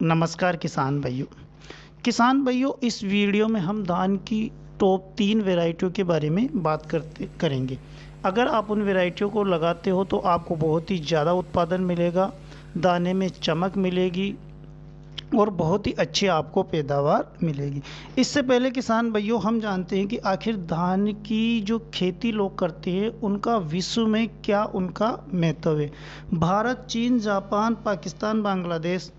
नमस्कार किसान भाइयों, इस वीडियो में हम धान की टॉप 3 वैरायटियों के बारे में बात करेंगे। अगर आप उन वैरायटियों को लगाते हो तो आपको बहुत ही ज़्यादा उत्पादन मिलेगा, दाने में चमक मिलेगी और बहुत ही अच्छी आपको पैदावार मिलेगी। इससे पहले किसान भाइयों, हम जानते हैं कि आखिर धान की जो खेती लोग करते हैं उनका विश्व में क्या उनका महत्व है। भारत, चीन, जापान, पाकिस्तान, बांग्लादेश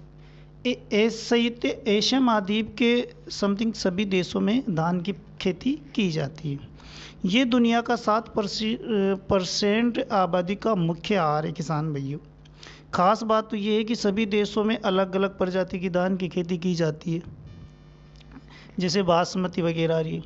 संयुक्त एशिया महाद्वीप के समथिंग सभी देशों में धान की खेती की जाती है। ये दुनिया का 7% आबादी का मुख्य आहार है किसान भाइयों। खास बात तो ये है कि सभी देशों में अलग अलग प्रजाति की धान की खेती की जाती है, जैसे बासमती वगैरह रही।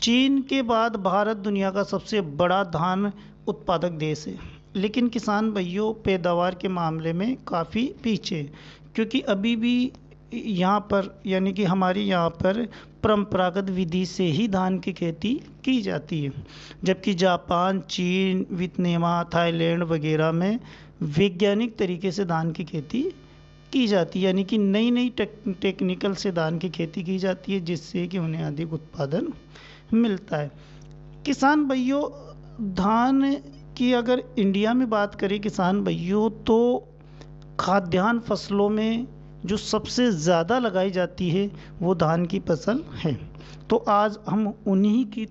चीन के बाद भारत दुनिया का सबसे बड़ा धान उत्पादक देश है, लेकिन किसान भाइयों पैदावार के मामले में काफ़ी पीछे है, क्योंकि अभी भी यहाँ पर यानी कि हमारे यहाँ पर परंपरागत विधि से ही धान की खेती की जाती है, जबकि जापान, चीन, वियतनाम, थाईलैंड वगैरह में वैज्ञानिक तरीके से धान की खेती की जाती है, यानी कि नई नई टेक्निकल से धान की खेती की जाती है, जिससे कि उन्हें अधिक उत्पादन मिलता है। किसान भाइयों, धान की अगर इंडिया में बात करें किसान भाइयों, तो खाद्यान्न फसलों में जो सबसे ज़्यादा लगाई जाती है वो धान की फसल है। तो आज हम उन्हीं की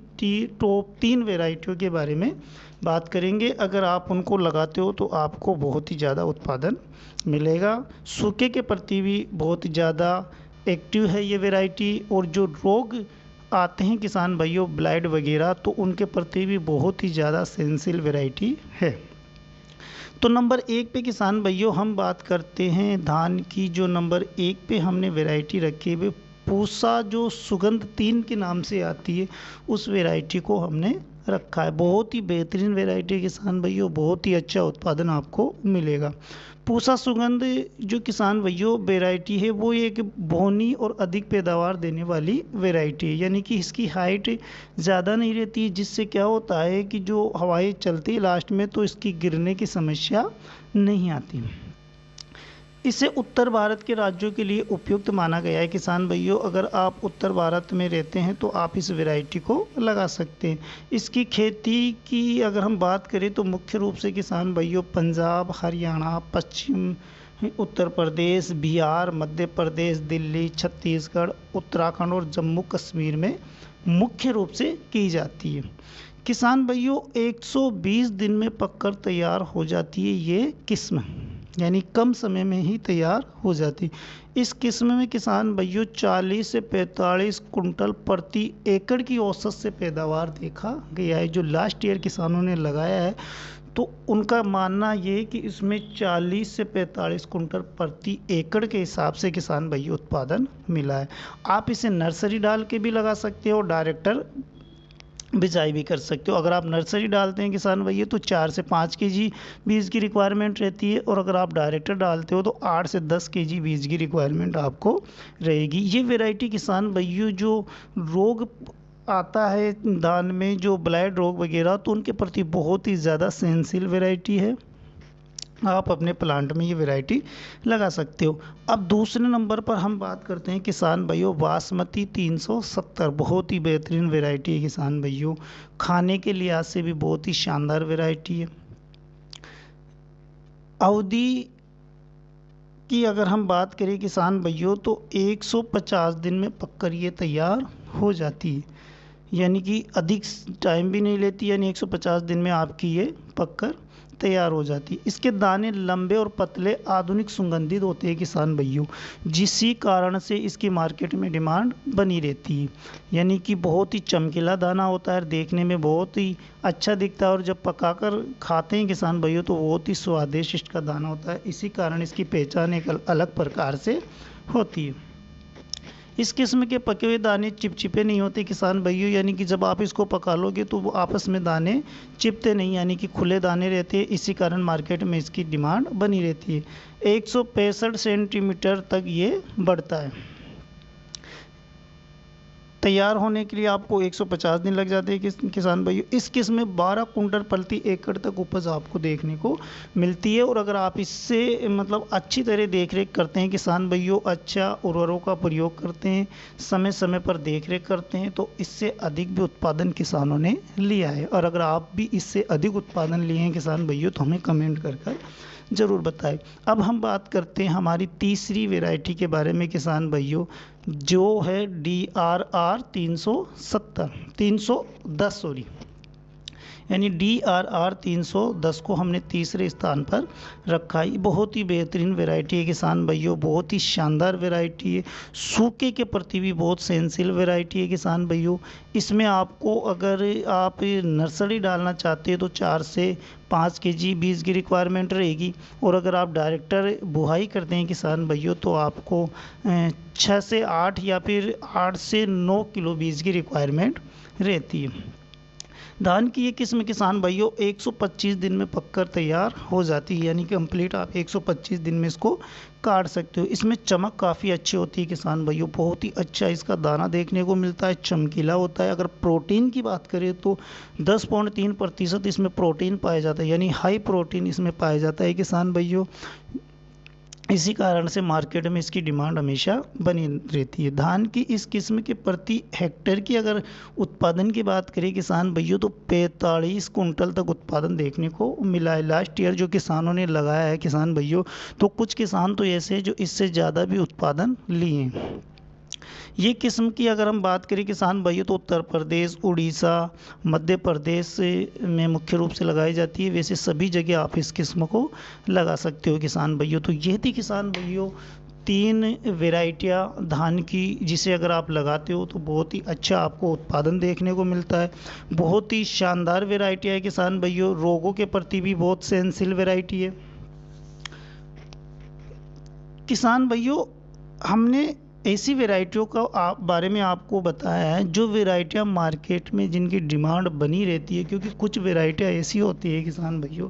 टॉप 3 वैरायटियों के बारे में बात करेंगे। अगर आप उनको लगाते हो तो आपको बहुत ही ज़्यादा उत्पादन मिलेगा। सूखे के प्रति भी बहुत ज़्यादा एक्टिव है ये वैरायटी, और जो रोग आते हैं किसान भाइयों, ब्लाइट वगैरह, तो उनके प्रति भी बहुत ही ज़्यादा सेंसिटिव वैरायटी है। तो नंबर 1 पे किसान भाइयों हम बात करते हैं धान की। जो नंबर 1 पे हमने वैरायटी रखी है पूसा, जो सुगंध 3 के नाम से आती है, उस वैरायटी को हमने रखा है। बहुत ही बेहतरीन वैरायटी है किसान भाइयों, बहुत ही अच्छा उत्पादन आपको मिलेगा। पूसा सुगंध जो किसान भाइयों वैरायटी है वो एक बौनी और अधिक पैदावार देने वाली वैरायटी है, यानी कि इसकी हाइट ज़्यादा नहीं रहती है, जिससे क्या होता है कि जो हवाएं चलती है लास्ट में तो इसकी गिरने की समस्या नहीं आती। इसे उत्तर भारत के राज्यों के लिए उपयुक्त माना गया है किसान भाइयों। अगर आप उत्तर भारत में रहते हैं तो आप इस वैरायटी को लगा सकते हैं। इसकी खेती की अगर हम बात करें तो मुख्य रूप से किसान भाइयों पंजाब, हरियाणा, पश्चिम उत्तर प्रदेश, बिहार, मध्य प्रदेश, दिल्ली, छत्तीसगढ़, उत्तराखंड और जम्मू कश्मीर में मुख्य रूप से की जाती है। किसान भाइयों 120 दिन में पककर तैयार हो जाती है ये किस्म, यानी कम समय में ही तैयार हो जाती। इस किस्म में किसान भाइयों 40 से 45 कुंटल प्रति एकड़ की औसत से पैदावार देखा गया है। जो लास्ट ईयर किसानों ने लगाया है तो उनका मानना ये है कि इसमें 40 से 45 कुंटल प्रति एकड़ के हिसाब से किसान भाइयों उत्पादन मिला है। आप इसे नर्सरी डाल के भी लगा सकते हो, डायरेक्टर बिजाई भी कर सकते हो। अगर आप नर्सरी डालते हैं किसान भैया तो 4 से 5 केजी बीज की रिक्वायरमेंट रहती है, और अगर आप डायरेक्टर डालते हो तो 8 से 10 केजी बीज की रिक्वायरमेंट आपको रहेगी। ये वैरायटी किसान भैया जो रोग आता है धान में, जो ब्लाइट रोग वगैरह, तो उनके प्रति बहुत ही ज़्यादा सेंसिटिव वैरायटी है। आप अपने प्लांट में ये वैरायटी लगा सकते हो। अब दूसरे नंबर पर हम बात करते हैं किसान भाइयों बासमती 370। बहुत ही बेहतरीन वैरायटी है किसान भाइयों, खाने के लिहाज से भी बहुत ही शानदार वैरायटी है। अवधि की अगर हम बात करें किसान भाइयों तो 150 दिन में पककर ये तैयार हो जाती है, यानी कि अधिक टाइम भी नहीं लेती, यानी 150 दिन में आपकी ये पककर तैयार हो जाती है। इसके दाने लंबे और पतले आधुनिक सुगंधित होते हैं किसान भाइयों, जिसी कारण से इसकी मार्केट में डिमांड बनी रहती है। यानी कि बहुत ही चमकीला दाना होता है, देखने में बहुत ही अच्छा दिखता है, और जब पकाकर खाते हैं किसान भाइयों तो बहुत ही स्वादिष्ट इसका दाना होता है। इसी कारण इसकी पहचान एक अलग प्रकार से होती है। इस किस्म के पके हुए दाने चिपचिपे नहीं होते किसान भाइयों, यानी कि जब आप इसको पका लोगे तो वो आपस में दाने चिपते नहीं, यानी कि खुले दाने रहते हैं। इसी कारण मार्केट में इसकी डिमांड बनी रहती है। 165 सेंटीमीटर तक ये बढ़ता है। तैयार होने के लिए आपको 150 दिन लग जाते हैं किसान भाइयों। इस किस्म में 12 कुंटल प्रति एकड़ तक उपज आपको देखने को मिलती है। और अगर आप इससे मतलब अच्छी तरह देख रेख करते हैं किसान भाइयों, अच्छा उर्वरकों का प्रयोग करते हैं, समय समय पर देख रेख करते हैं, तो इससे अधिक भी उत्पादन किसानों ने लिया है। और अगर आप भी इससे अधिक उत्पादन लिए हैं किसान भाइयों तो हमें कमेंट कर ज़रूर बताएं। अब हम बात करते हैं हमारी तीसरी वैरायटी के बारे में किसान भाइयों, जो है DRR 310 सॉरी, यानी DRR 310 को हमने तीसरे स्थान पर रखा है। बहुत ही बेहतरीन वैरायटी है किसान भाइयों, बहुत ही शानदार वैरायटी है, सूखे के प्रति भी बहुत सेंसिटिव वैरायटी है किसान भाइयों। इसमें आपको अगर आप नर्सरी डालना चाहते हैं तो 4 से 5 kg बीज की रिक्वायरमेंट रहेगी। और अगर आप डायरेक्टर बुआई करते हैं किसान भाइयों तो आपको 6 से 8 या फिर 8 से 9 किलो बीज की रिक्वायरमेंट रहती है। धान की ये किस्म किसान भाइयों 125 दिन में पककर तैयार हो जाती है, यानी कंप्लीट आप 125 दिन में इसको काट सकते हो। इसमें चमक काफ़ी अच्छी होती है किसान भाइयों, बहुत ही अच्छा इसका दाना देखने को मिलता है, चमकीला होता है। अगर प्रोटीन की बात करें तो 10.3% इसमें प्रोटीन पाया जाता है, यानी हाई प्रोटीन इसमें पाया जाता है किसान भाइयों। इसी कारण से मार्केट में इसकी डिमांड हमेशा बनी रहती है। धान की इस किस्म के प्रति हेक्टेयर की अगर उत्पादन की बात करें किसान भैया तो 45 कुंटल तक उत्पादन देखने को मिला है। लास्ट ईयर जो किसानों ने लगाया है किसान भैया, तो कुछ किसान तो ऐसे हैं जो इससे ज़्यादा भी उत्पादन लिए हैं। ये किस्म की अगर हम बात करें किसान भाइयों तो उत्तर प्रदेश, उड़ीसा, मध्य प्रदेश में मुख्य रूप से लगाई जाती है। वैसे सभी जगह आप इस किस्म को लगा सकते हो किसान भाइयों। तो ये थी किसान भाइयों 3 वेराइटियाँ धान की, जिसे अगर आप लगाते हो तो बहुत ही अच्छा आपको उत्पादन देखने को मिलता है। बहुत ही शानदार वेराइटियाँ है किसान भाइयों, रोगों के प्रति भी बहुत सेंसिटिव वेराइटी है किसान भाइयों। हमने ऐसी वेराइटियों का बारे में आपको बताया है जो वेराइटियाँ मार्केट में जिनकी डिमांड बनी रहती है, क्योंकि कुछ वेराइटियाँ ऐसी होती है किसान भाइयों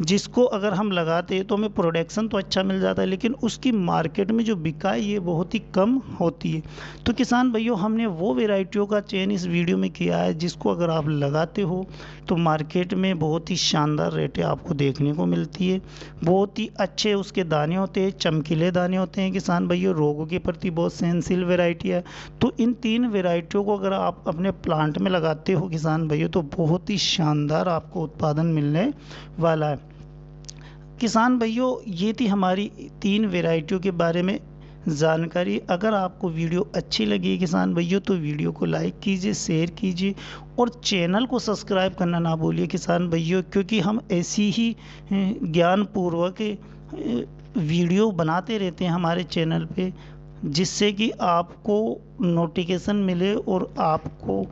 जिसको अगर हम लगाते हैं तो हमें प्रोडक्शन तो अच्छा मिल जाता है, लेकिन उसकी मार्केट में जो बिकाई है बहुत ही कम होती है। तो किसान भाइयों हमने वो वेराइटियों का चयन इस वीडियो में किया है जिसको अगर आप लगाते हो तो मार्केट में बहुत ही शानदार रेटें आपको देखने को मिलती है। बहुत ही अच्छे उसके दाने होते हैं, चमकीले दाने होते हैं किसान भाइयों, रोगों के प्रति बहुत सेंसिटिव वेराइटी है। तो इन 3 वेराइटियों को अगर आप अपने प्लांट में लगाते हो किसान भाइयों तो बहुत ही शानदार आपको उत्पादन मिलने वाला है किसान भाइयों। ये थी हमारी 3 वेराइटियों के बारे में जानकारी। अगर आपको वीडियो अच्छी लगी किसान भाइयों तो वीडियो को लाइक कीजिए, शेयर कीजिए और चैनल को सब्सक्राइब करना ना भूलिए किसान भाइयों, क्योंकि हम ऐसी ही ज्ञानपूर्वक वीडियो बनाते रहते हैं हमारे चैनल पे, जिससे कि आपको नोटिफिकेशन मिले और आपको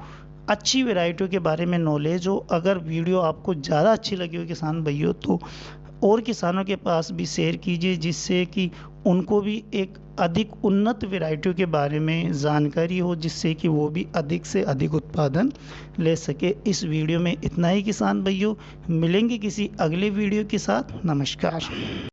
अच्छी वैरायटियों के बारे में नॉलेज हो। अगर वीडियो आपको ज़्यादा अच्छी लगी हो किसान भाइयों तो और किसानों के पास भी शेयर कीजिए, जिससे कि उनको भी एक अधिक उन्नत वैरायटियों के बारे में जानकारी हो, जिससे कि वो भी अधिक से अधिक उत्पादन ले सके। इस वीडियो में इतना ही किसान भाइयों, मिलेंगे किसी अगले वीडियो के साथ। नमस्कार।